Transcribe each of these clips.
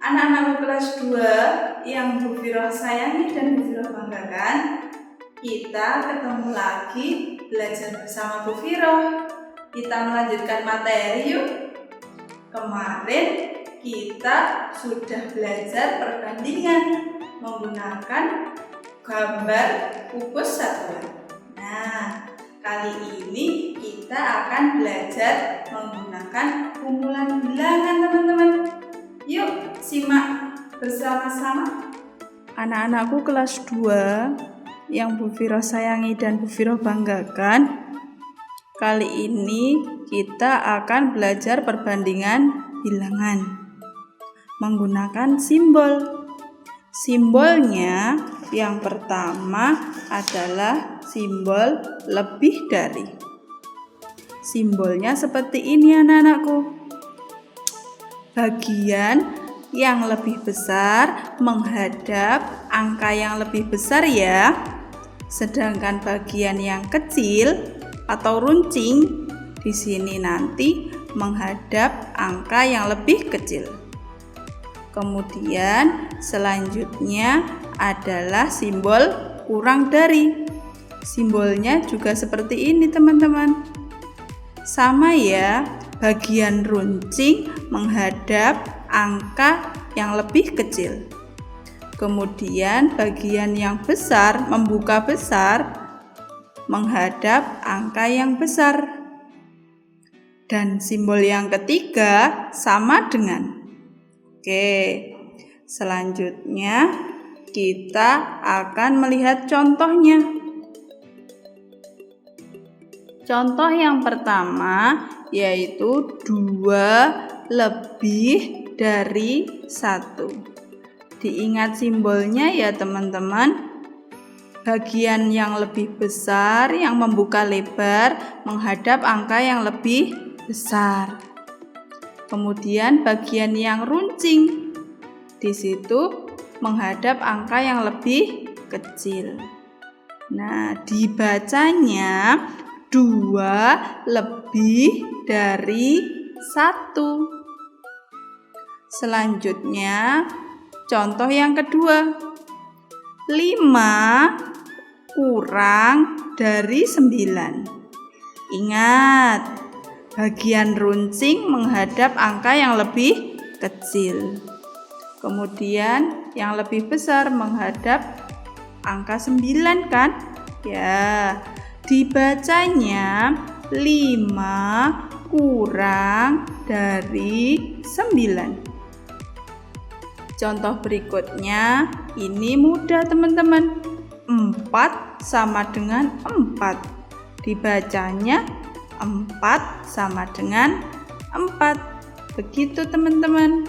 Anak-anakku kelas 2 yang Bu Viro sayangi dan Bu Viro banggakan, kita ketemu lagi belajar bersama Bu Viro. Kita melanjutkan materi yuk. Kemarin kita sudah belajar perbandingan menggunakan gambar kubus satuan. Nah, kali ini kita akan belajar menggunakan kumpulan bilangan, teman-teman. Yuk, simak bersama-sama. Anak-anakku kelas 2 yang Bu Viro sayangi dan Bu Viro banggakan, kali ini kita akan belajar perbandingan bilangan menggunakan simbol. Simbolnya yang pertama adalah simbol lebih dari. Simbolnya seperti ini anak-anakku. Bagian yang lebih besar menghadap angka yang lebih besar ya. Sedangkan bagian yang kecil atau runcing di sini nanti menghadap angka yang lebih kecil. Kemudian selanjutnya adalah simbol kurang dari. Simbolnya juga seperti ini teman-teman. Sama ya. Bagian runcing menghadap angka yang lebih kecil. Kemudian bagian yang besar membuka besar menghadap angka yang besar. Dan simbol yang ketiga sama dengan. Oke, selanjutnya kita akan melihat contohnya. Contoh yang pertama yaitu 2 lebih dari 1. Diingat simbolnya ya teman-teman. Bagian yang lebih besar yang membuka lebar menghadap angka yang lebih besar. Kemudian bagian yang runcing di situ menghadap angka yang lebih kecil. Nah, dibacanya 2 lebih dari 1. Selanjutnya, contoh yang kedua. 5 kurang dari 9. Ingat, bagian runcing menghadap angka yang lebih kecil. Kemudian yang lebih besar menghadap angka 9 kan? Ya. Dibacanya 5 kurang dari 9. Contoh berikutnya, ini mudah teman-teman. 4 sama dengan 4. Dibacanya 4 sama dengan 4. Begitu teman-teman.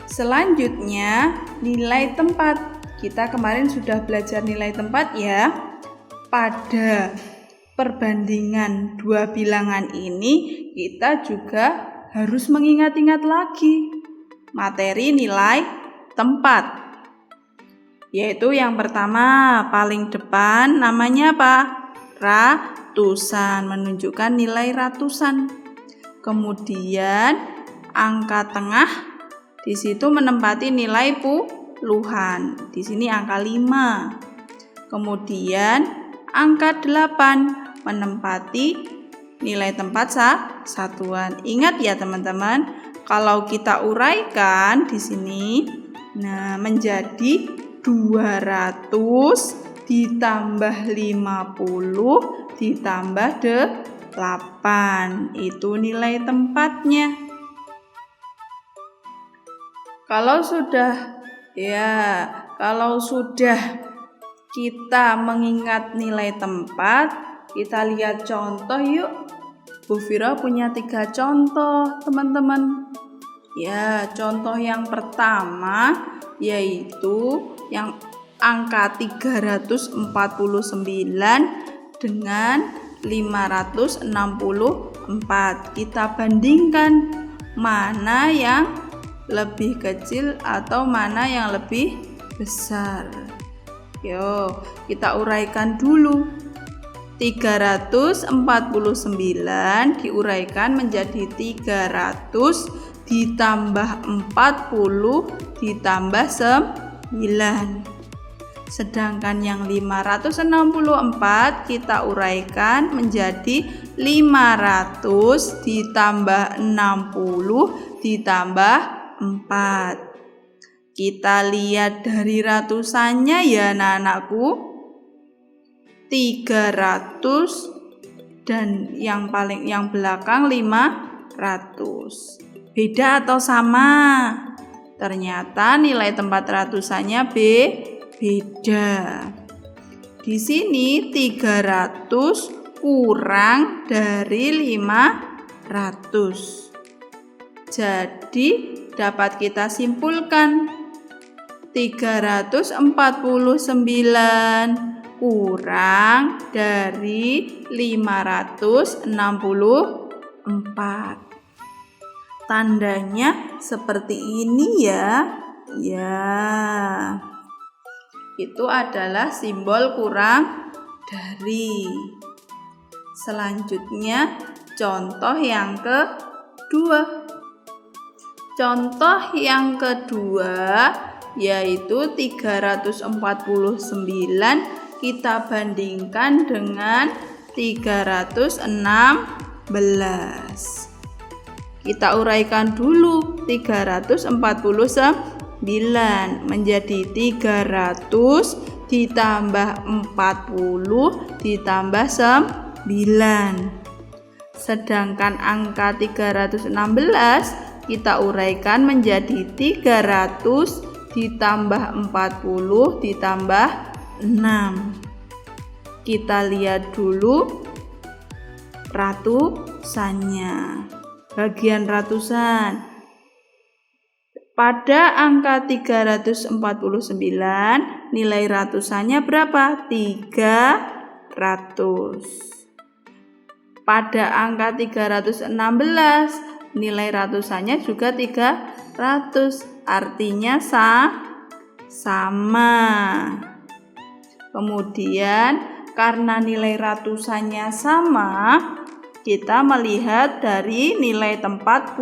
Selanjutnya, nilai tempat. Kita kemarin sudah belajar nilai tempat ya. Pada perbandingan dua bilangan ini kita juga harus mengingat-ingat lagi materi nilai tempat. Yaitu yang pertama paling depan namanya apa? Ratusan, menunjukkan nilai ratusan. Kemudian angka tengah di situ menempati nilai puluhan. Di sini angka 5. Kemudian angka 8 menempati nilai tempat satuan. Ingat ya teman-teman, kalau kita uraikan di sini, nah menjadi 200 ditambah 50 ditambah 8. Itu nilai tempatnya. Kalau sudah kita mengingat nilai tempat, kita lihat contoh yuk. Bu Viro punya 3 contoh teman-teman. Ya, contoh yang pertama yaitu yang angka 349 dengan 564. Kita bandingkan mana yang lebih kecil atau mana yang lebih besar. Yuk, kita uraikan dulu. 349 diuraikan menjadi 300 ditambah 40 ditambah 9. Sedangkan yang 564 kita uraikan menjadi 500 ditambah 60 ditambah 4. Kita lihat dari ratusannya ya anak-anakku. 300 dan yang belakang 500. Beda atau sama? Ternyata nilai tempat ratusannya beda. Di sini 300 kurang dari 500. Jadi dapat kita simpulkan 349 kurang dari 564. Tandanya seperti ini ya. Itu adalah simbol kurang dari. Selanjutnya contoh yang kedua. Contoh yang kedua yaitu 349 kita bandingkan dengan 316. Kita uraikan dulu 349 menjadi 300 ditambah 40 ditambah 9. Sedangkan angka 316 kita uraikan menjadi 300 ditambah 40 ditambah 6. Kita lihat dulu ratusannya. Bagian ratusan. Pada angka 349 nilai ratusannya berapa? 300. Pada angka 316 nilai ratusannya juga 300. Artinya sama. Kemudian karena nilai ratusannya sama, kita melihat dari nilai tempat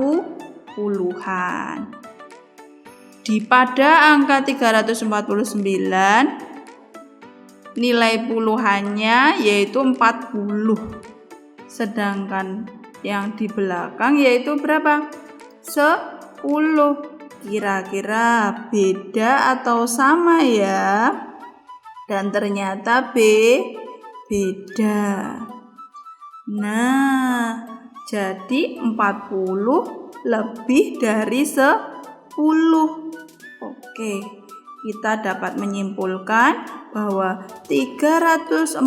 puluhan. Pada angka 349 nilai puluhannya yaitu 40. Sedangkan yang di belakang yaitu berapa? 10. Kira-kira beda atau sama ya? Dan ternyata beda. Nah, jadi 40 lebih dari 10. Oke, kita dapat menyimpulkan bahwa 349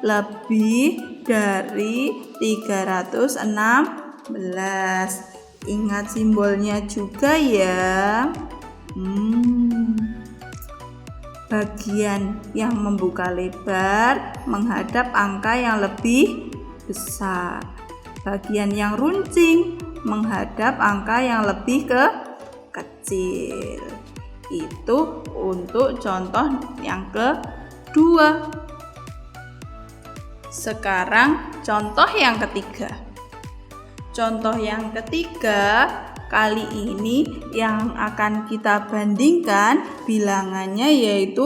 lebih dari 316. Ingat simbolnya juga ya. Bagian yang membuka lebar menghadap angka yang lebih besar. Bagian yang runcing menghadap angka yang lebih kecil. Itu untuk contoh yang kedua. Sekarang contoh yang ketiga. Contoh yang ketiga kali ini yang akan kita bandingkan bilangannya yaitu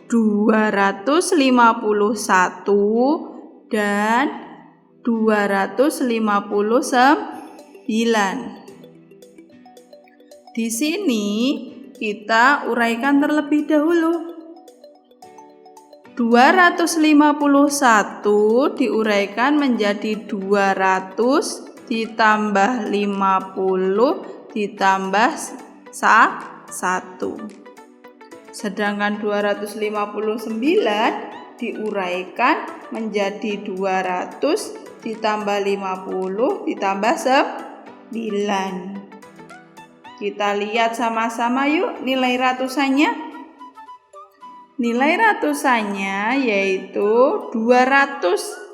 251 dan 259. Di sini kita uraikan terlebih dahulu. 251 diuraikan menjadi 200 ditambah 50 ditambah 1. Sedangkan 259 diuraikan menjadi 200 ditambah 50 ditambah 9. Kita lihat sama-sama yuk nilai ratusannya. Nilai ratusannya yaitu 200.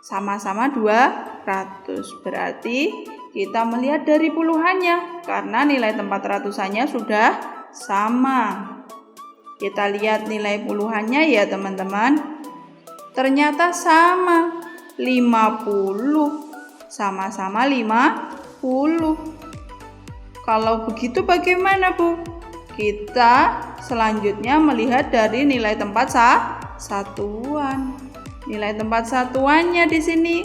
Sama-sama 200. Berarti kita melihat dari puluhannya karena nilai tempat ratusannya sudah sama. Kita lihat nilai puluhannya ya teman-teman. Ternyata sama, 50. Sama-sama 50. Kalau begitu bagaimana, Bu? Kita selanjutnya melihat dari nilai tempat satuan. Nilai tempat satuannya di sini.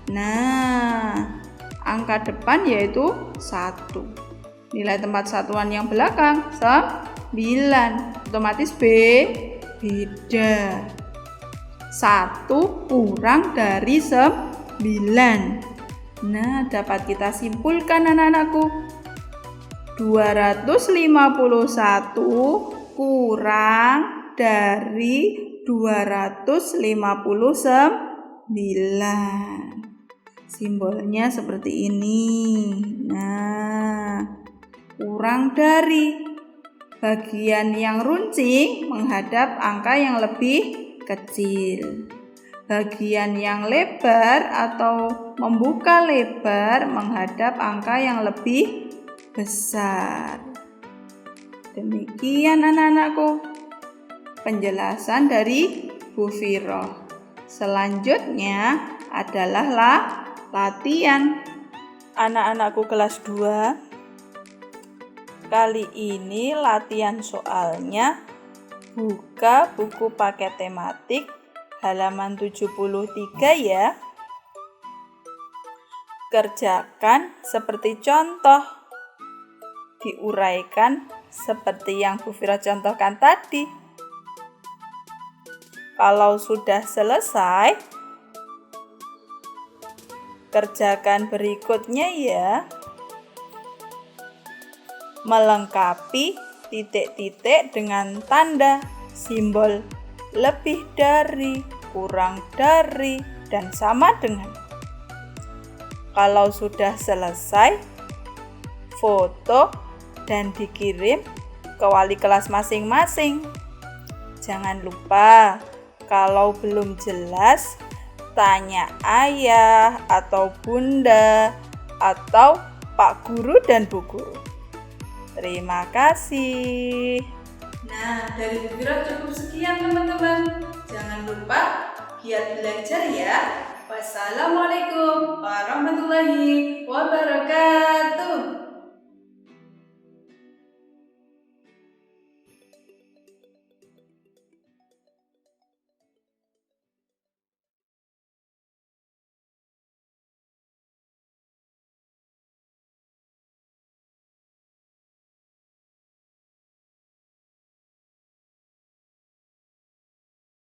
Nah, angka depan yaitu 1. Nilai tempat satuan yang belakang 9. Otomatis beda. 1 kurang dari 9. Nah, dapat kita simpulkan anak-anakku. 251 kurang dari 259. Simbolnya seperti ini. Nah, kurang dari. Bagian yang runcing menghadap angka yang lebih kecil. Bagian yang lebar atau membuka lebar menghadap angka yang lebih besar. Demikian anak-anakku penjelasan dari Bu Firoh. Selanjutnya adalah latihan. Anak-anakku kelas 2, kali ini latihan soalnya buka buku paket tematik halaman 73 ya. Kerjakan seperti contoh. Diuraikan seperti yang Bu Firoh contohkan tadi. Kalau sudah selesai, kerjakan berikutnya ya. Melengkapi titik-titik dengan tanda simbol lebih dari, kurang dari, dan sama dengan. Kalau sudah selesai, foto dan dikirim ke wali kelas masing-masing. Jangan lupa, kalau belum jelas, tanya ayah atau bunda atau Pak Guru dan Bu Guru. Terima kasih. Nah, dari Bu Firoh cukup sekian teman-teman. Jangan lupa giat belajar ya. Wassalamualaikum warahmatullahi wabarakatuh.